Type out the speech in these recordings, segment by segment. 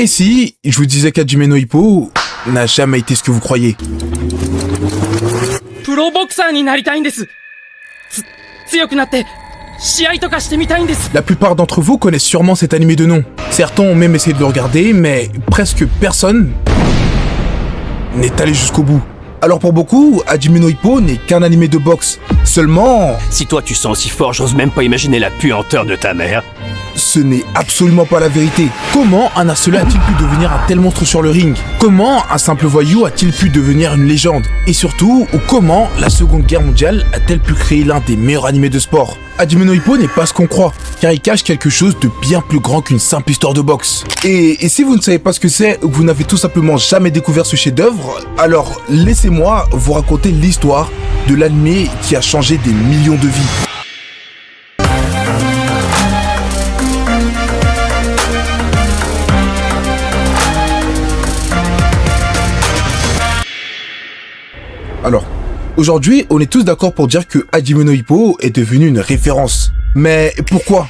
Et si je vous disais qu'Hajime no Ippo n'a jamais été ce que vous croyez? プロボクサーになりたいんです。強くなって試合とかしてみたいんです。 La plupart d'entre vous connaissent sûrement cet animé de nom. Certains ont même essayé de le regarder, mais presque personne n'est allé jusqu'au bout. Alors pour beaucoup, Hajime no Ippo n'est qu'un animé de boxe. Seulement, Si toi tu sens aussi fort, j'ose même pas imaginer la puanteur de ta mère. ce n'est absolument pas la vérité. Comment un harceleur a-t-il pu devenir un tel monstre sur le ring? Comment un simple voyou a-t-il pu devenir une légende? Et surtout, comment la Seconde Guerre mondiale a-t-elle pu créer l'un des meilleurs animés de sport? Hajime no Ippo n'est pas ce qu'on croit, car il cache quelque chose de bien plus grand qu'une simple histoire de boxe. Et si vous ne savez pas ce que c'est, ou que vous n'avez tout simplement jamais découvert ce chef-d'œuvre, alors laissez-moi vous raconter l'histoire de l'animé qui a changé des millions de vies. Alors, aujourd'hui, on est tous d'accord pour dire que Hajime no Ippo est devenu une référence. Mais pourquoi?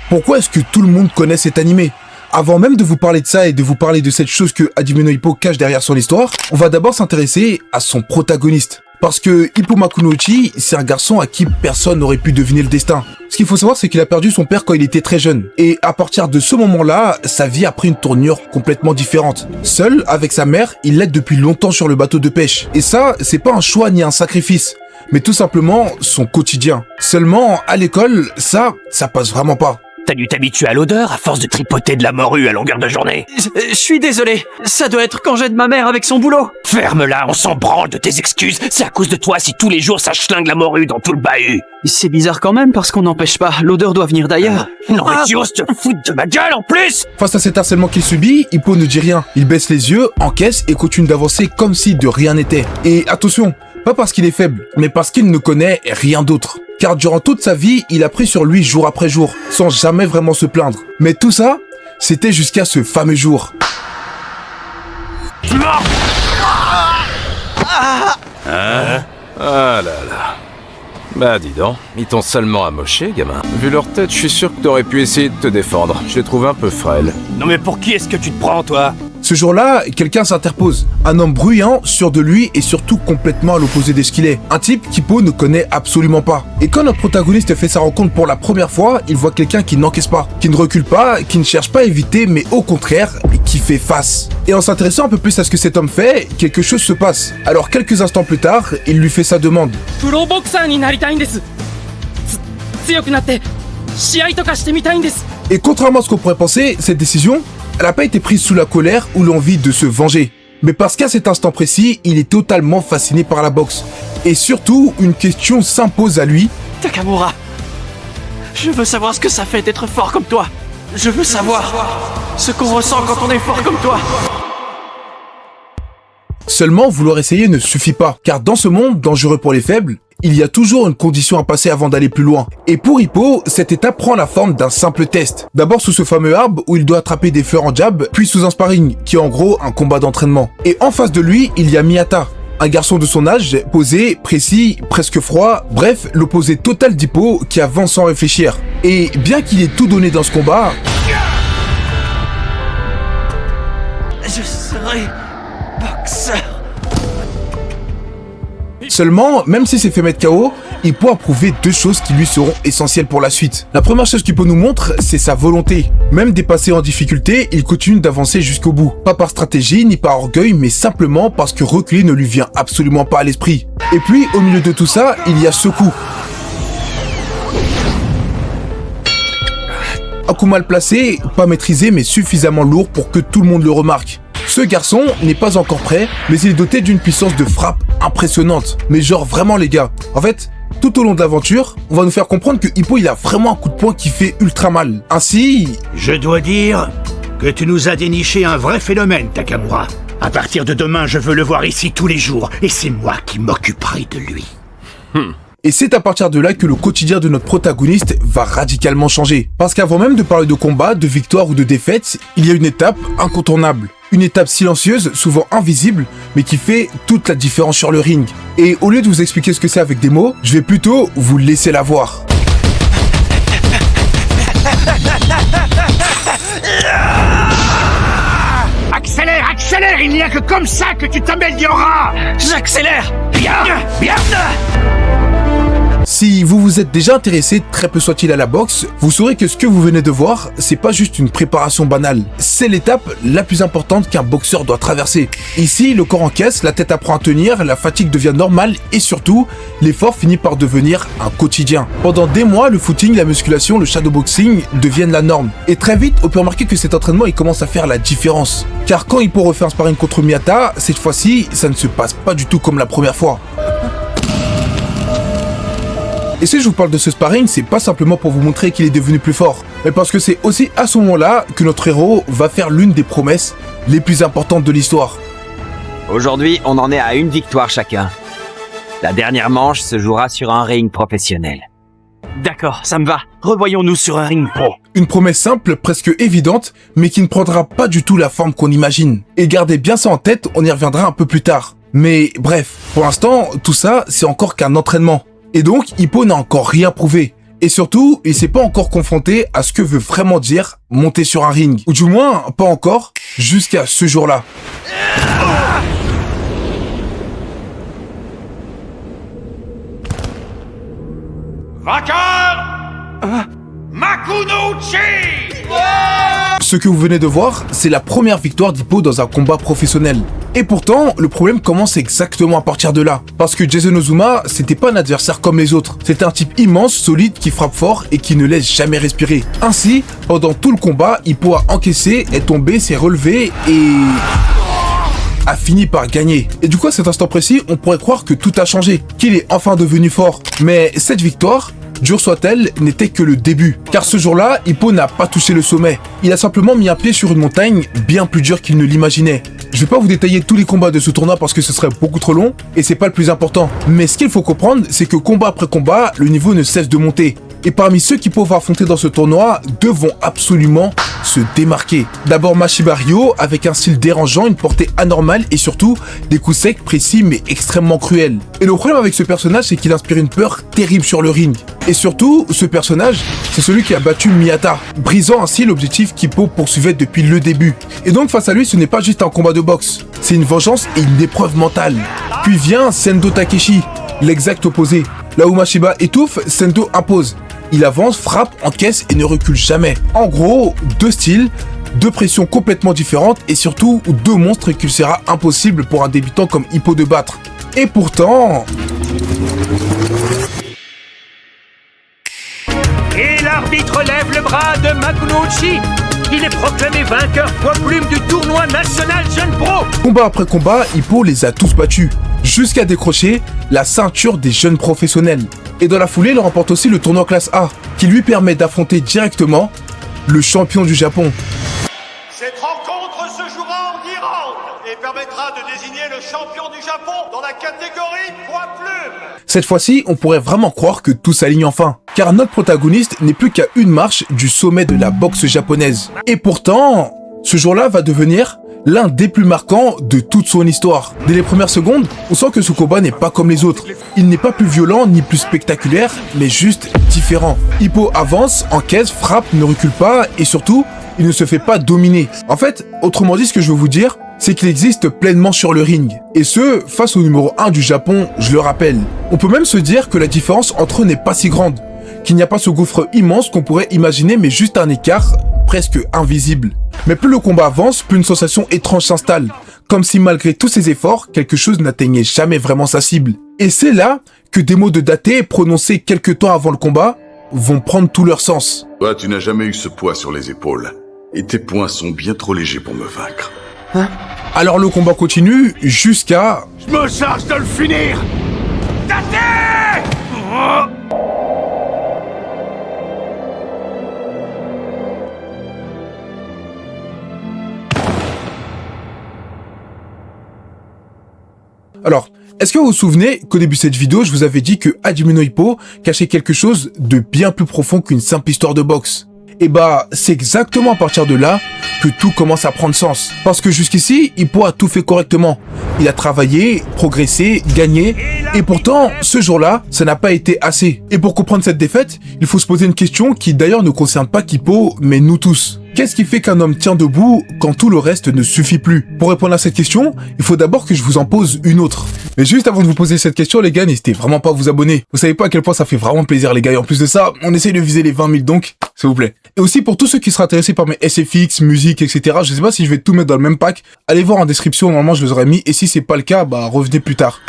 Pourquoi est-ce que tout le monde connaît cet animé? Avant même de vous parler de ça et de vous parler de cette chose que Hajime no Ippo cache derrière son histoire, on va d'abord s'intéresser à son protagoniste. Parce que Hippomaku no Uchi, c'est un garçon à qui personne n'aurait pu deviner le destin. Ce qu'il faut savoir, c'est qu'il a perdu son père quand il était très jeune. Et à partir de ce moment-là, sa vie a pris une tournure complètement différente. Seul, avec sa mère, il l'aide depuis longtemps sur le bateau de pêche. Et ça, c'est pas un choix ni un sacrifice, mais tout simplement son quotidien. Seulement, à l'école, ça passe vraiment pas. T'as dû t'habituer à l'odeur à force de tripoter de la morue à longueur de journée. Je suis désolé, ça doit être quand j'aide ma mère avec son boulot. Ferme-la, on s'en branle de tes excuses. C'est à cause de toi si tous les jours ça schlingue la morue dans tout le bahut. C'est bizarre quand même parce qu'on n'empêche pas, l'odeur doit venir d'ailleurs. Non mais tu oses te foutre de ma gueule en plus. Face à cet harcèlement qu'il subit, Hippo ne dit rien. Il baisse les yeux, encaisse et continue d'avancer comme si de rien n'était. Et attention, pas parce qu'il est faible, mais parce qu'il ne connaît rien d'autre. Car durant toute sa vie, il a pris sur lui jour après jour, sans jamais vraiment se plaindre. Mais tout ça, c'était jusqu'à ce fameux jour. Ah là là. Bah dis donc, ils t'ont salement amoché, gamin. Vu leur tête, je suis sûr que t'aurais pu essayer de te défendre. Je les trouve un peu frêles. Non mais pour qui est-ce que tu te prends toi? Ce jour-là, quelqu'un s'interpose. Un homme bruyant, sûr de lui et surtout complètement à l'opposé de ce qu'il est. Un type qu'Hippo ne connaît absolument pas. Et quand notre protagoniste fait sa rencontre pour la première fois, il voit quelqu'un qui n'encaisse pas, qui ne recule pas, qui ne cherche pas à éviter, mais au contraire, qui fait face. Et en s'intéressant un peu plus à ce que cet homme fait, quelque chose se passe. Alors quelques instants plus tard, il lui fait sa demande. プロボクサーになりたいんです。強くなって試合とかしてみたいんです。 Et contrairement à ce qu'on pourrait penser, cette décision, elle n'a pas été prise sous la colère ou l'envie de se venger. Mais parce qu'à cet instant précis, il est totalement fasciné par la boxe. Et surtout, une question s'impose à lui. Takamura, je veux savoir ce que ça fait d'être fort comme toi. Je veux savoir ce qu'on ressent quand on est fort comme toi. Seulement, vouloir essayer ne suffit pas. Car dans ce monde dangereux pour les faibles, il y a toujours une condition à passer avant d'aller plus loin. Et pour Hippo, cette étape prend la forme d'un simple test. D'abord sous ce fameux arbre où il doit attraper des fleurs en jab, puis sous un sparring, qui est en gros un combat d'entraînement. Et en face de lui, il y a Miyata, un garçon de son âge, posé, précis, presque froid, bref, l'opposé total d'Hippo qui avance sans réfléchir. Et bien qu'il ait tout donné dans ce combat, Je serai boxeur. seulement, même s'il s'est fait mettre KO, Hippo a prouvé deux choses qui lui seront essentielles pour la suite. La première chose qu'Hippo nous montre, c'est sa volonté. Même dépassé en difficulté, il continue d'avancer jusqu'au bout. Pas par stratégie, ni par orgueil, mais simplement parce que reculer ne lui vient absolument pas à l'esprit. Et puis, au milieu de tout ça, il y a ce coup. Un coup mal placé, pas maîtrisé, mais suffisamment lourd pour que tout le monde le remarque. Ce garçon n'est pas encore prêt, mais il est doté d'une puissance de frappe impressionnante. Mais genre vraiment les gars, en fait, tout au long de l'aventure, on va nous faire comprendre que Hippo il a vraiment un coup de poing qui fait ultra mal. Ainsi... Je dois dire que tu nous as déniché un vrai phénomène, Takamura. À partir de demain, je veux le voir ici tous les jours, et c'est moi qui m'occuperai de lui. Et c'est à partir de là que le quotidien de notre protagoniste va radicalement changer. Parce qu'avant même de parler de combat, de victoire ou de défaite, il y a une étape incontournable. Une étape silencieuse, souvent invisible, mais qui fait toute la différence sur le ring. Et au lieu de vous expliquer ce que c'est avec des mots, je vais plutôt vous laisser la voir. Accélère, il n'y a que comme ça que tu t'amélioreras. J'accélère. Bien, bien. Si vous vous êtes déjà intéressé, très peu soit-il à la boxe, vous saurez que ce que vous venez de voir, c'est pas juste une préparation banale. C'est l'étape la plus importante qu'un boxeur doit traverser. Ici, le corps encaisse, la tête apprend à tenir, la fatigue devient normale et surtout, l'effort finit par devenir un quotidien. Pendant des mois, le footing, la musculation, le shadowboxing deviennent la norme. Et très vite, on peut remarquer que cet entraînement, il commence à faire la différence. Car quand Hippo refait un sparring contre Miyata, cette fois-ci, ça ne se passe pas du tout comme la première fois. Et si je vous parle de ce sparring, c'est pas simplement pour vous montrer qu'il est devenu plus fort, mais parce que c'est aussi à ce moment-là que notre héros va faire l'une des promesses les plus importantes de l'histoire. Aujourd'hui, on en est à une victoire chacun. La dernière manche se jouera sur un ring professionnel. D'accord, ça me va. Revoyons-nous sur un ring pro. Une promesse simple, presque évidente, mais qui ne prendra pas du tout la forme qu'on imagine. Et gardez bien ça en tête, on y reviendra un peu plus tard. Mais bref, pour l'instant, tout ça, c'est encore qu'un entraînement. Et donc, Hippo n'a encore rien prouvé. Et surtout, il s'est pas encore confronté à ce que veut vraiment dire monter sur un ring. Ou du moins, pas encore, jusqu'à ce jour-là. Vainqueur Makunouchi. Ce que vous venez de voir, c'est la première victoire d'Hippo dans un combat professionnel. Et pourtant, le problème commence exactement à partir de là. Parce que Jason Ozuma, c'était pas un adversaire comme les autres. C'était un type immense, solide, qui frappe fort et qui ne laisse jamais respirer. Ainsi, pendant tout le combat, Hippo a encaissé, est tombé, s'est relevé et a fini par gagner. Et du coup, à cet instant précis, on pourrait croire que tout a changé, qu'il est enfin devenu fort. Mais cette victoire, dure soit-elle, n'était que le début. Car ce jour-là, Hippo n'a pas touché le sommet. Il a simplement mis un pied sur une montagne bien plus dure qu'il ne l'imaginait. Je vais pas vous détailler tous les combats de ce tournoi parce que ce serait beaucoup trop long, et c'est pas le plus important. Mais ce qu'il faut comprendre, c'est que combat après combat, le niveau ne cesse de monter. Et parmi ceux qui peuvent affronter dans ce tournoi, deux vont absolument se démarquer. D'abord Mashiba Ryo, avec un style dérangeant, une portée anormale et surtout des coups secs, précis mais extrêmement cruels. Et le problème avec ce personnage, c'est qu'il inspire une peur terrible sur le ring. Et surtout, ce personnage, c'est celui qui a battu Miyata, brisant ainsi l'objectif qu'Hippo poursuivait depuis le début. Et donc face à lui, ce n'est pas juste un combat de boxe, c'est une vengeance et une épreuve mentale. Puis vient Sendo Takeshi, l'exact opposé. Là où Mashiba étouffe, Sendo impose. Il avance, frappe, encaisse et ne recule jamais. En gros, deux styles, deux pressions complètement différentes et surtout deux monstres qu'il sera impossible pour un débutant comme Hippo de battre. Et pourtant... Et l'arbitre lève le bras de Makunouchi. Il est proclamé vainqueur poids plume du tournoi national Jeune Pro. Combat après combat, Hippo les a tous battus, jusqu'à décrocher la ceinture des jeunes professionnels. Et dans la foulée, il remporte aussi le tournoi classe A, qui lui permet d'affronter directement le champion du Japon. Cette rencontre se jouera en 10 rounds et permettra de désigner le champion du Japon dans la catégorie poids plume. Cette fois-ci, on pourrait vraiment croire que tout s'aligne enfin, car notre protagoniste n'est plus qu'à une marche du sommet de la boxe japonaise. Et pourtant, ce jour-là va devenir l'un des plus marquants de toute son histoire. Dès les premières secondes, on sent que ce combat n'est pas comme les autres. Il n'est pas plus violent ni plus spectaculaire, mais juste différent. Hippo avance, encaisse, frappe, ne recule pas et surtout, il ne se fait pas dominer. En fait, autrement dit, ce que je veux vous dire, c'est qu'il existe pleinement sur le ring. Et ce, face au numéro 1 du Japon, je le rappelle. On peut même se dire que la différence entre eux n'est pas si grande, qu'il n'y a pas ce gouffre immense qu'on pourrait imaginer, mais juste un écart presque invisible. Mais plus le combat avance, plus une sensation étrange s'installe, comme si malgré tous ses efforts, quelque chose n'atteignait jamais vraiment sa cible. Et c'est là que des mots de Date prononcés quelques temps avant le combat vont prendre tout leur sens. Toi, tu n'as jamais eu ce poids sur les épaules, et tes poings sont bien trop légers pour me vaincre. Alors le combat continue jusqu'à... Je me charge de le finir. Date! Alors, est-ce que vous vous souvenez qu'au début de cette vidéo, je vous avais dit que Hajime no Ippo cachait quelque chose de bien plus profond qu'une simple histoire de boxe? Et bah, c'est exactement à partir de là que tout commence à prendre sens. Parce que jusqu'ici, Hippo a tout fait correctement. Il a travaillé, progressé, gagné, Et pourtant, ce jour-là, ça n'a pas été assez. Et pour comprendre cette défaite, il faut se poser une question qui d'ailleurs ne concerne pas Hippo, mais nous tous. Qu'est-ce qui fait qu'un homme tient debout quand tout le reste ne suffit plus? Pour répondre à cette question, il faut d'abord que je vous en pose une autre. Mais juste avant de vous poser cette question, les gars, n'hésitez vraiment pas à vous abonner. Vous savez pas à quel point ça fait vraiment plaisir, les gars. Et en plus de ça, on essaye de viser les 20 000, donc, s'il vous plaît. Et aussi, pour tous ceux qui seraient intéressés par mes SFX, musique, etc., je sais pas si je vais tout mettre dans le même pack. Allez voir en description, normalement, je les aurais mis. Et si c'est pas le cas, bah, revenez plus tard.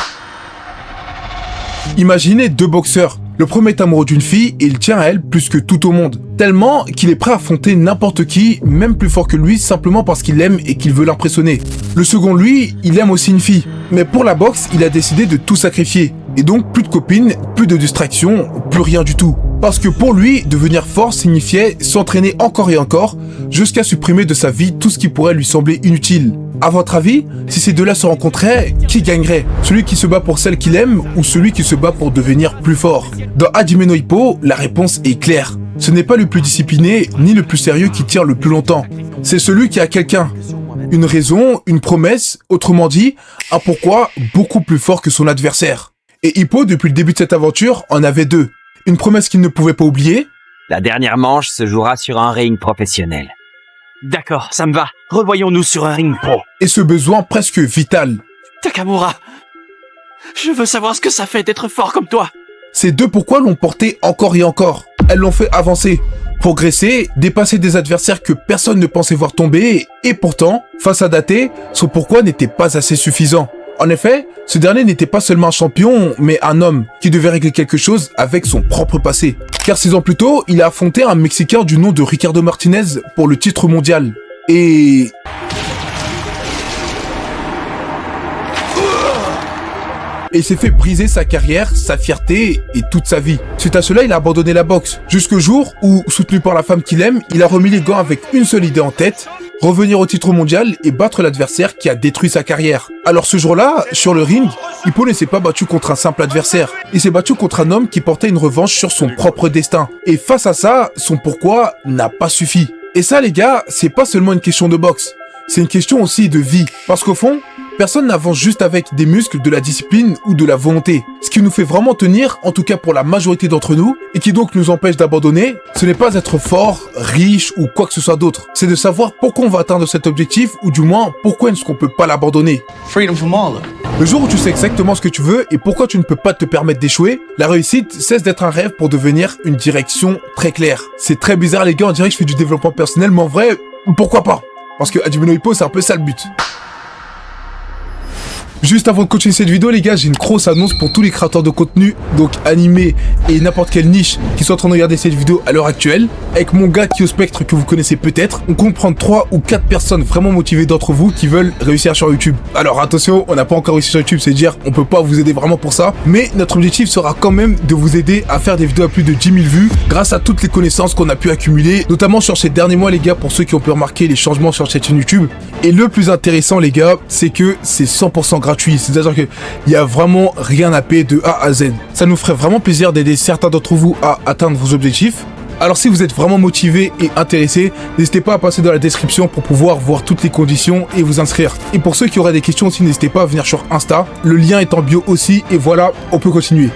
Imaginez deux boxeurs. Le premier est amoureux d'une fille et il tient à elle plus que tout au monde. Tellement qu'il est prêt à affronter n'importe qui, même plus fort que lui, simplement parce qu'il l'aime et qu'il veut l'impressionner. Le second, lui, il aime aussi une fille. Mais pour la boxe, il a décidé de tout sacrifier. Et donc plus de copines, plus de distractions, plus rien du tout. Parce que pour lui, devenir fort signifiait s'entraîner encore et encore, jusqu'à supprimer de sa vie tout ce qui pourrait lui sembler inutile. À votre avis, si ces deux-là se rencontraient, qui gagnerait? Celui qui se bat pour celle qu'il aime ou celui qui se bat pour devenir plus fort? Dans Hajime no Ippo, la réponse est claire. Ce n'est pas le plus discipliné ni le plus sérieux qui tient le plus longtemps. C'est celui qui a quelqu'un. Une raison, une promesse, autrement dit, un pourquoi beaucoup plus fort que son adversaire. Et Hippo, depuis le début de cette aventure, en avait deux. Une promesse qu'il ne pouvait pas oublier. La dernière manche se jouera sur un ring professionnel. D'accord, ça me va. Revoyons-nous sur un ring pro. Et ce besoin presque vital. Takamura, je veux savoir ce que ça fait d'être fort comme toi. Ces deux pourquoi l'ont porté encore et encore. Elles l'ont fait avancer, progresser, dépasser des adversaires que personne ne pensait voir tomber, et pourtant, face à Date, son pourquoi n'était pas assez suffisant. En effet, ce dernier n'était pas seulement un champion, mais un homme qui devait régler quelque chose avec son propre passé. Car 6 ans plus tôt, il a affronté un Mexicain du nom de Ricardo Martinez pour le titre mondial. Et il s'est fait briser sa carrière, sa fierté et toute sa vie. Suite à cela, il a abandonné la boxe. Jusqu'au jour où, soutenu par la femme qu'il aime, il a remis les gants avec une seule idée en tête: revenir au titre mondial et battre l'adversaire qui a détruit sa carrière. Alors ce jour-là, sur le ring, Hippo ne s'est pas battu contre un simple adversaire. Il s'est battu contre un homme qui portait une revanche sur son propre destin. Et face à ça, son pourquoi n'a pas suffi. Et ça, les gars, c'est pas seulement une question de boxe. C'est une question aussi de vie. Parce qu'au fond, personne n'avance juste avec des muscles, de la discipline ou de la volonté. Ce qui nous fait vraiment tenir, en tout cas pour la majorité d'entre nous, et qui donc nous empêche d'abandonner, ce n'est pas être fort, riche ou quoi que ce soit d'autre. C'est de savoir pourquoi on va atteindre cet objectif, ou du moins, pourquoi est-ce qu'on peut pas l'abandonner. Freedom from all. Le jour où tu sais exactement ce que tu veux et pourquoi tu ne peux pas te permettre d'échouer, la réussite cesse d'être un rêve pour devenir une direction très claire. C'est très bizarre, les gars, on dirait que je fais du développement personnel, mais en vrai, pourquoi pas? Parce que Hajime no Ippo, c'est un peu ça le but. Juste avant de continuer cette vidéo, les gars, j'ai une grosse annonce pour tous les créateurs de contenu, donc animés et n'importe quelle niche, qui sont en train de regarder cette vidéo à l'heure actuelle. Avec mon gars Kyo Spectre, que vous connaissez peut-être, on compte prendre 3 ou 4 personnes vraiment motivées d'entre vous qui veulent réussir sur YouTube. Alors attention, on n'a pas encore réussi sur YouTube, c'est dire on peut pas vous aider vraiment pour ça, mais notre objectif sera quand même de vous aider à faire des vidéos à plus de 10 000 vues grâce à toutes les connaissances qu'on a pu accumuler, notamment sur ces derniers mois, les gars, pour ceux qui ont pu remarquer les changements sur cette chaîne YouTube. Et le plus intéressant, les gars, c'est que c'est 100% gratuit. C'est-à-dire qu'il n'y a vraiment rien à payer de A à Z. Ça nous ferait vraiment plaisir d'aider certains d'entre vous à atteindre vos objectifs. Alors si vous êtes vraiment motivé et intéressé, n'hésitez pas à passer dans la description pour pouvoir voir toutes les conditions et vous inscrire. Et pour ceux qui auraient des questions aussi, n'hésitez pas à venir sur Insta. Le lien est en bio aussi et voilà, on peut continuer.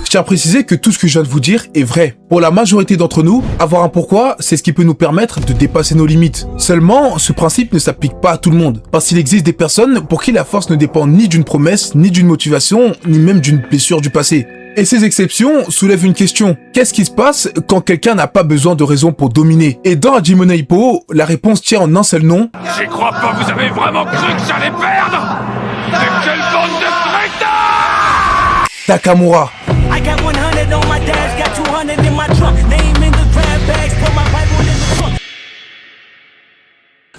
Je tiens à préciser que tout ce que je viens de vous dire est vrai. Pour la majorité d'entre nous, avoir un pourquoi, c'est ce qui peut nous permettre de dépasser nos limites. Seulement, ce principe ne s'applique pas à tout le monde. Parce qu'il existe des personnes pour qui la force ne dépend ni d'une promesse, ni d'une motivation, ni même d'une blessure du passé. Et ces exceptions soulèvent une question. Qu'est-ce qui se passe quand quelqu'un n'a pas besoin de raison pour dominer? Et dans Hajime no Ippo, la réponse tient en un seul nom. J'y crois pas, vous avez vraiment cru que j'allais perdre? Mais quelle bande de crétins! Takamura. I got 100 on my dash, got 200 in my trunk. Name in the grab bags, put my Bible in the trunk.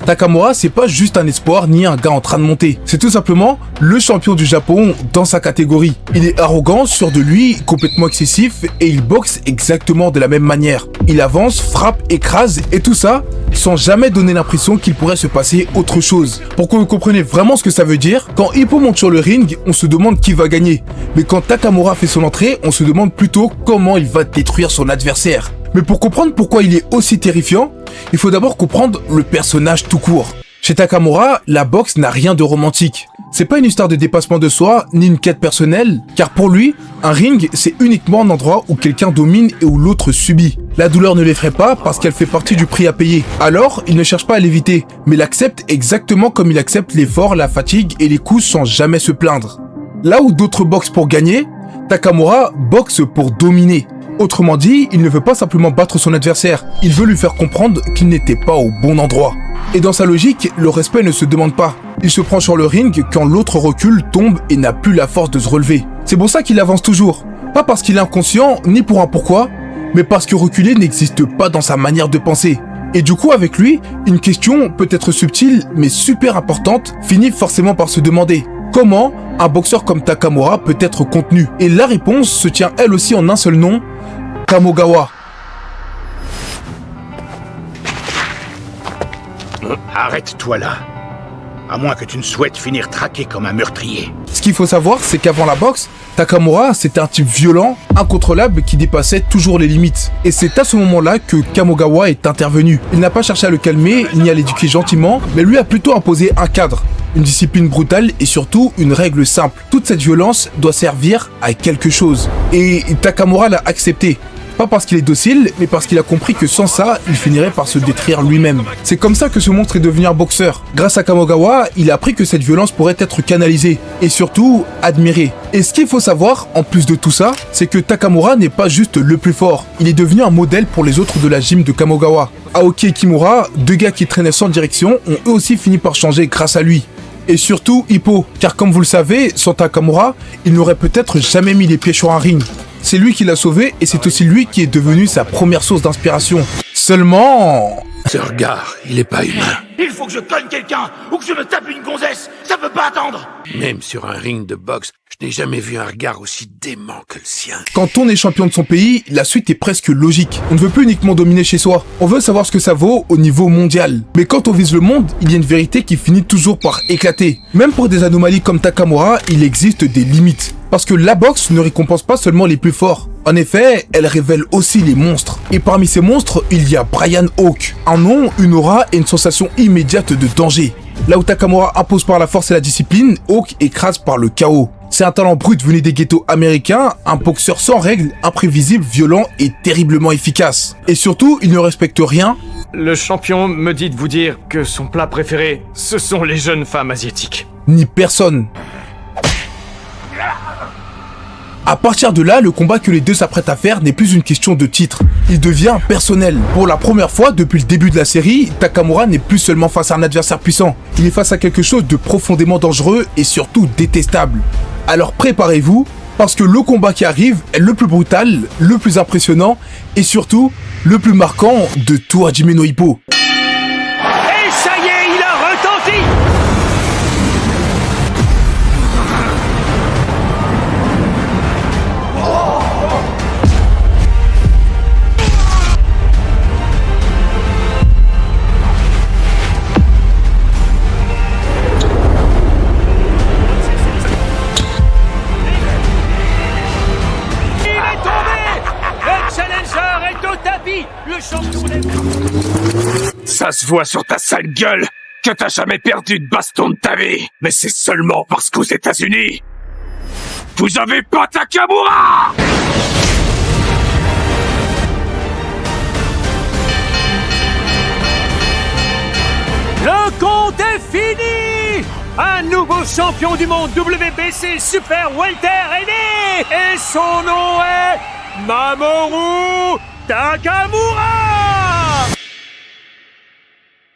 Takamura, c'est pas juste un espoir ni un gars en train de monter. C'est tout simplement le champion du Japon dans sa catégorie. Il est arrogant, sûr de lui, complètement excessif et il boxe exactement de la même manière. Il avance, frappe, écrase et tout ça sans jamais donner l'impression qu'il pourrait se passer autre chose. Pour que vous compreniez vraiment ce que ça veut dire, quand Hippo monte sur le ring, on se demande qui va gagner. Mais quand Takamura fait son entrée, on se demande plutôt comment il va détruire son adversaire. Mais pour comprendre pourquoi il est aussi terrifiant, il faut d'abord comprendre le personnage tout court. Chez Takamura, la boxe n'a rien de romantique. C'est pas une histoire de dépassement de soi, ni une quête personnelle, car pour lui, un ring, c'est uniquement un endroit où quelqu'un domine et où l'autre subit. La douleur ne l'effraie pas parce qu'elle fait partie du prix à payer. Alors, il ne cherche pas à l'éviter, mais l'accepte exactement comme il accepte l'effort, la fatigue et les coups sans jamais se plaindre. Là où d'autres boxent pour gagner, Takamura boxe pour dominer. Autrement dit, il ne veut pas simplement battre son adversaire, il veut lui faire comprendre qu'il n'était pas au bon endroit. Et dans sa logique, le respect ne se demande pas. Il se prend sur le ring quand l'autre recule, tombe et n'a plus la force de se relever. C'est pour ça qu'il avance toujours. Pas parce qu'il est inconscient, ni pour un pourquoi, mais parce que reculer n'existe pas dans sa manière de penser. Et du coup, avec lui, une question peut-être subtile, mais super importante, finit forcément par se demander comment un boxeur comme Takamura peut être contenu. Et la réponse se tient elle aussi en un seul nom, Kamogawa. Arrête-toi là. À moins que tu ne souhaites finir traqué comme un meurtrier. Ce qu'il faut savoir, c'est qu'avant la boxe, Takamura, c'était un type violent, incontrôlable, qui dépassait toujours les limites. Et c'est à ce moment-là que Kamogawa est intervenu. Il n'a pas cherché à le calmer, ni à l'éduquer gentiment, mais lui a plutôt imposé un cadre, une discipline brutale et surtout une règle simple. Toute cette violence doit servir à quelque chose. Et Takamura l'a accepté. Pas parce qu'il est docile, mais parce qu'il a compris que sans ça, il finirait par se détruire lui-même. C'est comme ça que ce monstre est devenu un boxeur. Grâce à Kamogawa, il a appris que cette violence pourrait être canalisée, et surtout, admirée. Et ce qu'il faut savoir, en plus de tout ça, c'est que Takamura n'est pas juste le plus fort. Il est devenu un modèle pour les autres de la gym de Kamogawa. Aoki et Kimura, deux gars qui traînaient sans direction, ont eux aussi fini par changer grâce à lui. Et surtout Hippo, car comme vous le savez, sans Takamura, il n'aurait peut-être jamais mis les pieds sur un ring. C'est lui qui l'a sauvé et c'est aussi lui qui est devenu sa première source d'inspiration. Seulement... Ce regard, il est pas humain. Il faut que je cogne quelqu'un ou que je me tape une gonzesse. Ça peut pas attendre. Même sur un ring de boxe, je n'ai jamais vu un regard aussi dément que le sien. Quand on est champion de son pays, la suite est presque logique. On ne veut plus uniquement dominer chez soi. On veut savoir ce que ça vaut au niveau mondial. Mais quand on vise le monde, il y a une vérité qui finit toujours par éclater. Même pour des anomalies comme Takamura, il existe des limites. Parce que la boxe ne récompense pas seulement les plus forts. En effet, elle révèle aussi les monstres. Et parmi ces monstres, il y a Brian Hawk. Un nom, une aura et une sensation immédiate de danger. Là où Takamura impose par la force et la discipline, Hawk écrase par le chaos. C'est un talent brut venu des ghettos américains, un boxeur sans règles, imprévisible, violent et terriblement efficace. Et surtout, il ne respecte rien. Le champion me dit de vous dire que son plat préféré, ce sont les jeunes femmes asiatiques. Ni personne. À partir de là, le combat que les deux s'apprêtent à faire n'est plus une question de titre. Il devient personnel. Pour la première fois depuis le début de la série, Takamura n'est plus seulement face à un adversaire puissant. Il est face à quelque chose de profondément dangereux et surtout détestable. Alors préparez-vous, parce que le combat qui arrive est le plus brutal, le plus impressionnant et surtout le plus marquant de tout Hajime no Ippo. Et ça y est, il a retenti! Ça se voit sur ta sale gueule que t'as jamais perdu de baston de ta vie. Mais c'est seulement parce qu'aux États-Unis, vous avez pas Takamura! Le compte est fini! Un nouveau champion du monde WBC Super Welter est né! Et son nom est Mamoru Takamura!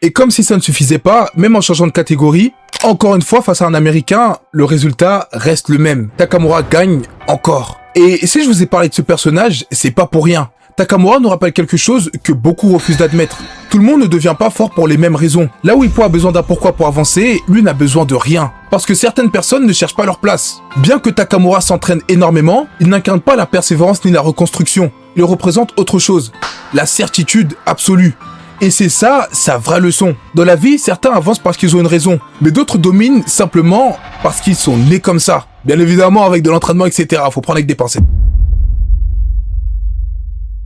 Et comme si ça ne suffisait pas, même en changeant de catégorie, encore une fois face à un Américain, le résultat reste le même. Takamura gagne encore. Et si je vous ai parlé de ce personnage, c'est pas pour rien. Takamura nous rappelle quelque chose que beaucoup refusent d'admettre. Tout le monde ne devient pas fort pour les mêmes raisons. Là où Ippo a besoin d'un pourquoi pour avancer, lui n'a besoin de rien. Parce que certaines personnes ne cherchent pas leur place. Bien que Takamura s'entraîne énormément, il n'incarne pas la persévérance ni la reconstruction. Il représente autre chose. La certitude absolue. Et c'est ça, sa vraie leçon. Dans la vie, certains avancent parce qu'ils ont une raison, mais d'autres dominent simplement parce qu'ils sont nés comme ça. Bien évidemment avec de l'entraînement, etc. Faut prendre avec des pincettes.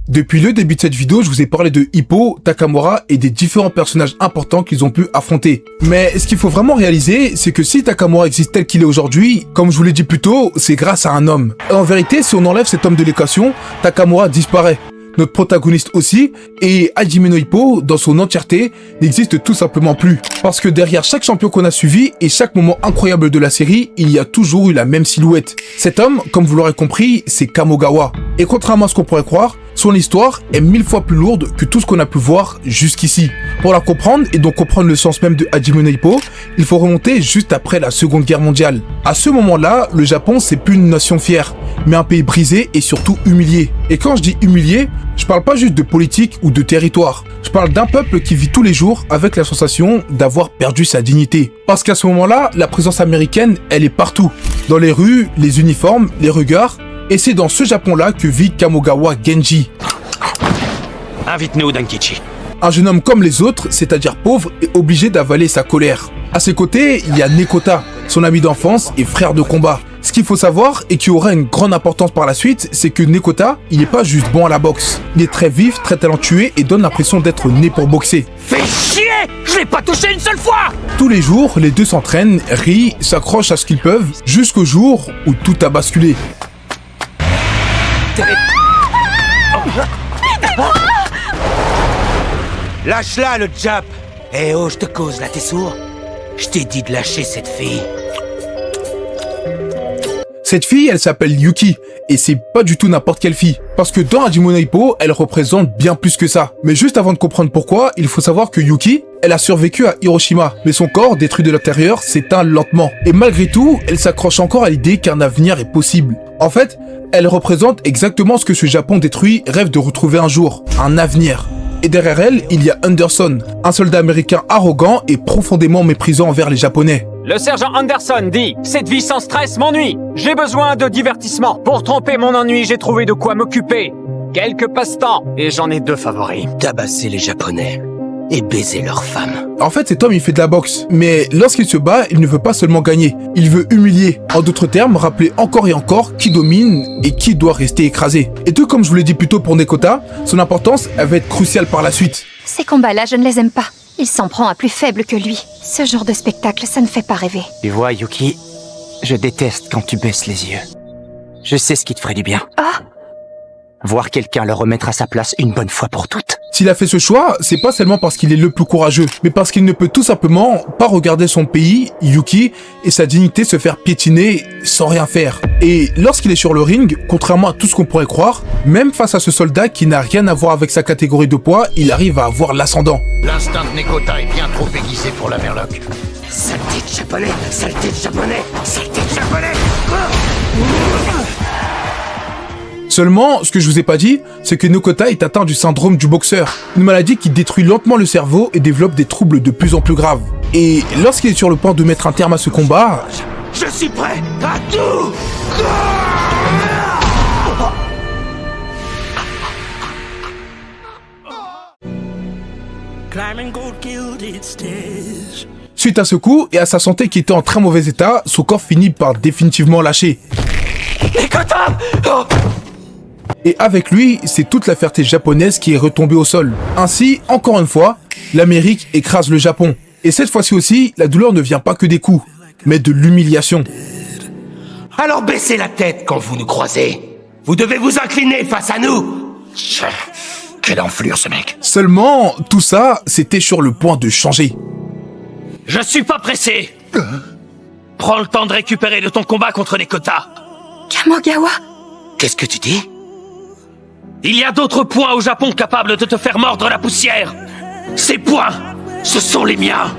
Depuis le début de cette vidéo, je vous ai parlé de Hippo, Takamura et des différents personnages importants qu'ils ont pu affronter. Mais ce qu'il faut vraiment réaliser, c'est que si Takamura existe tel qu'il est aujourd'hui, comme je vous l'ai dit plus tôt, c'est grâce à un homme. Et en vérité, si on enlève cet homme de l'équation, Takamura disparaît. Notre protagoniste aussi, et Hajime no Ippo, dans son entièreté, n'existe tout simplement plus. Parce que derrière chaque champion qu'on a suivi et chaque moment incroyable de la série, il y a toujours eu la même silhouette. Cet homme, comme vous l'aurez compris, c'est Kamogawa. Et contrairement à ce qu'on pourrait croire, son histoire est 1000 fois plus lourde que tout ce qu'on a pu voir jusqu'ici. Pour la comprendre, et donc comprendre le sens même de Hajime no Ippo, il faut remonter juste après la Seconde Guerre mondiale. À ce moment-là, le Japon, c'est plus une nation fière, mais un pays brisé et surtout humilié. Et quand je dis humilié, je parle pas juste de politique ou de territoire. Je parle d'un peuple qui vit tous les jours avec la sensation d'avoir perdu sa dignité. Parce qu'à ce moment-là, la présence américaine, elle est partout. Dans les rues, les uniformes, les regards. Et c'est dans ce Japon-là que vit Kamogawa Genji. Invite-nous, Dankichi. Un jeune homme comme les autres, c'est-à-dire pauvre et obligé d'avaler sa colère. À ses côtés, il y a Nekota, son ami d'enfance et frère de combat. Ce qu'il faut savoir et qui aura une grande importance par la suite, c'est que Nekota, il n'est pas juste bon à la boxe. Il est très vif, très talentueux et donne l'impression d'être né pour boxer. Fais chier! Je l'ai pas touché une seule fois! Tous les jours, les deux s'entraînent, rient, s'accrochent à ce qu'ils peuvent, jusqu'au jour où tout a basculé. Lâche-la, le Jap! Eh oh, je te cause, là, t'es sourd? Je t'ai dit de lâcher cette fille. Cette fille, elle s'appelle Yuki, et c'est pas du tout n'importe quelle fille. Parce que dans Hajime no Ippo, elle représente bien plus que ça. Mais juste avant de comprendre pourquoi, il faut savoir que Yuki, elle a survécu à Hiroshima, mais son corps, détruit de l'intérieur, s'éteint lentement. Et malgré tout, elle s'accroche encore à l'idée qu'un avenir est possible. En fait, elle représente exactement ce que ce Japon détruit rêve de retrouver un jour, un avenir. Et derrière elle, il y a Anderson, un soldat américain arrogant et profondément méprisant envers les Japonais. Le sergent Anderson dit « Cette vie sans stress m'ennuie. J'ai besoin de divertissement. Pour tromper mon ennui, j'ai trouvé de quoi m'occuper. Quelques passe-temps, et j'en ai 2 favoris. Tabasser les Japonais et baiser leurs femmes. » En fait, cet homme, il fait de la boxe. Mais lorsqu'il se bat, il ne veut pas seulement gagner. Il veut humilier. En d'autres termes, rappeler encore et encore qui domine et qui doit rester écrasé. Et tout comme je vous l'ai dit plus tôt pour Nekota, son importance, elle va être cruciale par la suite. Ces combats-là, je ne les aime pas. Il s'en prend à plus faible que lui. Ce genre de spectacle, ça ne fait pas rêver. Tu vois, Yuki, je déteste quand tu baisses les yeux. Je sais ce qui te ferait du bien. Ah! Voir quelqu'un le remettre à sa place une bonne fois pour toutes. S'il a fait ce choix, c'est pas seulement parce qu'il est le plus courageux, mais parce qu'il ne peut tout simplement pas regarder son pays, Yuki, et sa dignité se faire piétiner sans rien faire. Et lorsqu'il est sur le ring, contrairement à tout ce qu'on pourrait croire, même face à ce soldat qui n'a rien à voir avec sa catégorie de poids, il arrive à avoir l'ascendant. L'instinct de Nekota est bien trop aiguisé pour la merloc. Saleté de japonais, saleté de japonais, saleté de japonais. Seulement, ce que je vous ai pas dit, c'est que Nekota est atteint du syndrome du boxeur, une maladie qui détruit lentement le cerveau et développe des troubles de plus en plus graves. Et lorsqu'il est sur le point de mettre un terme à ce combat... Je suis prêt à tout. Suite à ce coup et à sa santé qui était en très mauvais état, son corps finit par définitivement lâcher. Nekota! Oh! Et avec lui, c'est toute la fierté japonaise qui est retombée au sol. Ainsi, encore une fois, l'Amérique écrase le Japon. Et cette fois-ci aussi, la douleur ne vient pas que des coups, mais de l'humiliation. Alors baissez la tête quand vous nous croisez. Vous devez vous incliner face à nous. Quelle enflure ce mec. Seulement, tout ça, c'était sur le point de changer. Je suis pas pressé. Prends le temps de récupérer de ton combat contre Nekota. Kamogawa! Qu'est-ce que tu dis? Il y a d'autres points au Japon capables de te faire mordre la poussière. Ces points, ce sont les miens.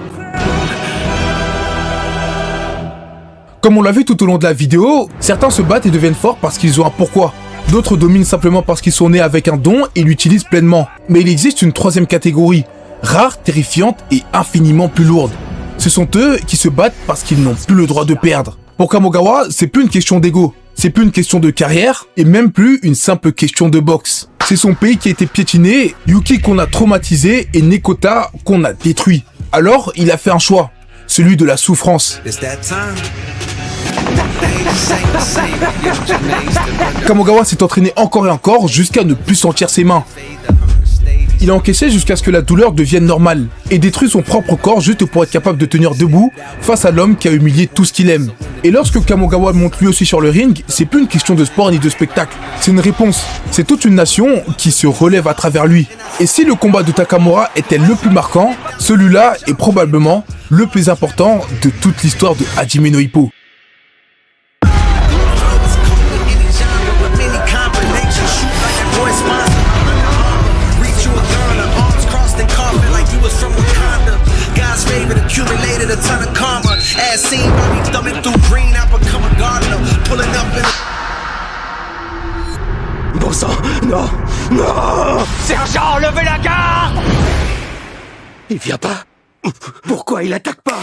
Comme on l'a vu tout au long de la vidéo, certains se battent et deviennent forts parce qu'ils ont un pourquoi. D'autres dominent simplement parce qu'ils sont nés avec un don et l'utilisent pleinement. Mais il existe une troisième catégorie, rare, terrifiante et infiniment plus lourde. Ce sont eux qui se battent parce qu'ils n'ont plus le droit de perdre. Pour Kamogawa, c'est plus une question d'ego. C'est plus une question de carrière, et même plus une simple question de boxe. C'est son pays qui a été piétiné, Yuki qu'on a traumatisé, et Nekota qu'on a détruit. Alors, il a fait un choix, celui de la souffrance. Kamogawa s'est entraîné encore et encore jusqu'à ne plus sentir ses mains. Il a encaissé jusqu'à ce que la douleur devienne normale et détruit son propre corps juste pour être capable de tenir debout face à l'homme qui a humilié tout ce qu'il aime. Et lorsque Kamogawa monte lui aussi sur le ring, c'est plus une question de sport ni de spectacle, c'est une réponse. C'est toute une nation qui se relève à travers lui. Et si le combat de Takamura était le plus marquant, celui-là est probablement le plus important de toute l'histoire de Hajime no Ippo. Bon sang, non, non! Sergent, levez la garde! Il vient pas? Pourquoi il attaque pas?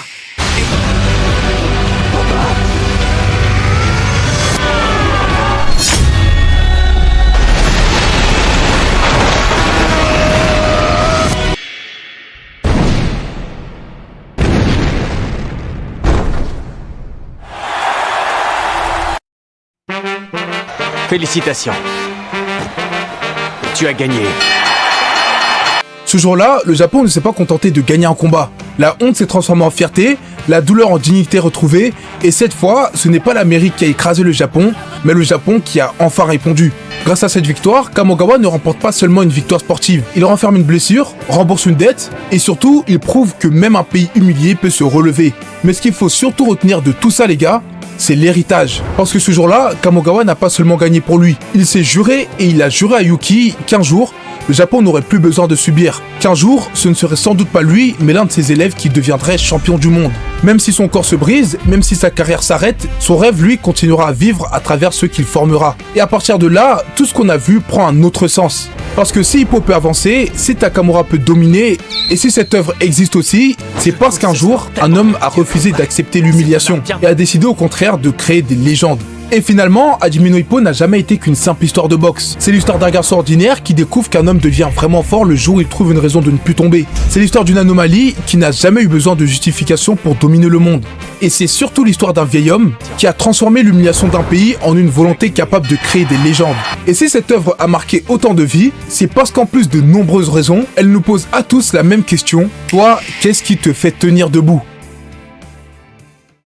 Félicitations. Tu as gagné. Ce jour-là, le Japon ne s'est pas contenté de gagner un combat. La honte s'est transformée en fierté, la douleur en dignité retrouvée, et cette fois, ce n'est pas l'Amérique qui a écrasé le Japon, mais le Japon qui a enfin répondu. Grâce à cette victoire, Kamogawa ne remporte pas seulement une victoire sportive. Il renferme une blessure, rembourse une dette, et surtout, il prouve que même un pays humilié peut se relever. Mais ce qu'il faut surtout retenir de tout ça, les gars, c'est l'héritage. Parce que ce jour-là, Kamogawa n'a pas seulement gagné pour lui. Il s'est juré et il a juré à Yuki qu'un jour, le Japon n'aurait plus besoin de subir. Qu'un jour, ce ne serait sans doute pas lui, mais l'un de ses élèves qui deviendrait champion du monde. Même si son corps se brise, même si sa carrière s'arrête, son rêve, lui, continuera à vivre à travers ceux qu'il formera. Et à partir de là, tout ce qu'on a vu prend un autre sens. Parce que si Ippo peut avancer, si Takamura peut dominer, et si cette œuvre existe aussi, c'est parce qu'un jour, un homme a refusé d'accepter l'humiliation et a décidé au contraire de créer des légendes. Et finalement, Hajime no Ippo n'a jamais été qu'une simple histoire de boxe. C'est l'histoire d'un garçon ordinaire qui découvre qu'un homme devient vraiment fort le jour où il trouve une raison de ne plus tomber. C'est l'histoire d'une anomalie qui n'a jamais eu besoin de justification pour dominer le monde. Et c'est surtout l'histoire d'un vieil homme qui a transformé l'humiliation d'un pays en une volonté capable de créer des légendes. Et si cette œuvre a marqué autant de vies, c'est parce qu'en plus de nombreuses raisons, elle nous pose à tous la même question. Toi, qu'est-ce qui te fait tenir debout ?